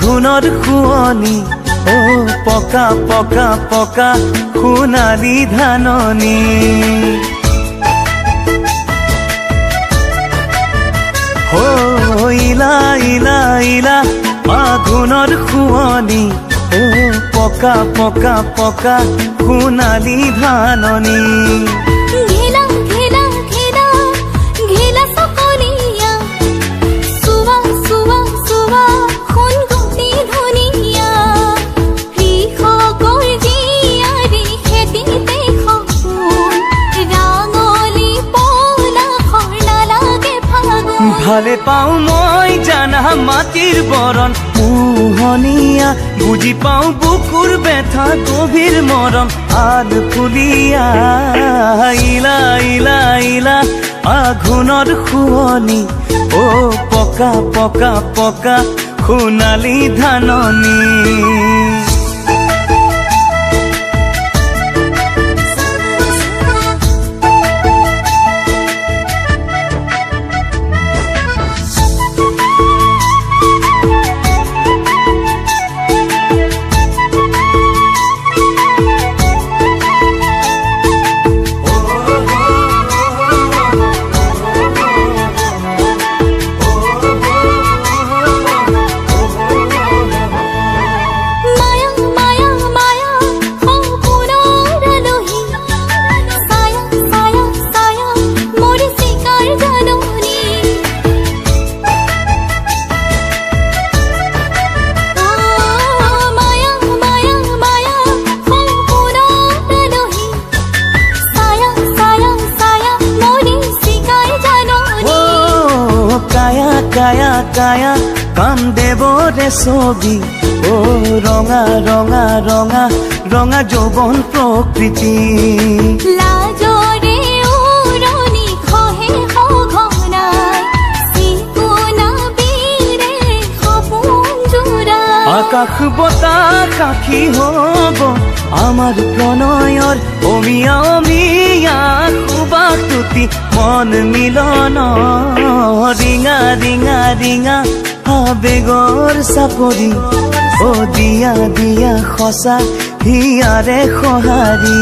আঘোণৰ শুৱনি ও পকা পকা পকা সোণালী ধাননি ও ইলা ইলা ইলা আঘোণৰ শুৱনি ও পকা পকা পকা সোণালী ধাননি ঘেলা ঘেলা ঘেলা ঘেলা সকলিয়া সুৱা সুৱা সুৱা খুন গতি ধুনিয়া কৃষকৰ জীয়াৰী খেতিতে সপোন ৰাঙলী পলাশৰ নালাগে ফাগুন ভালে পাওঁ মই জানা মাটিৰ বৰণ মোহনীয়া বুজি পাওঁ বুকুৰ বেথা গভীৰ মৰম আল ফুলিয়া ইলা ইলা ইলা আঘোণৰ শুৱনি ও পকা পকা পকা সোণালী ধাননি কায়া কায়া কাম দেৱৰে ছবি ও ৰঙা ৰঙা ৰঙা ৰঙা যৌৱন প্ৰকৃতি লাজৰে উৰণি খহে সঘনাই চিকুনা বীৰে সপোন জোৰাই আকাশ বতাহ সাক্ষী হ'ব আমাৰ প্ৰণয়ৰ অমিয়া অমিয়া সুবাস তুতি মন মিলন ৰিঙা ৰিঙা ৰিঙা আবেগৰ চাপৰি ও দিয়া দিয়া সঁচা হিয়াৰে সঁহাৰি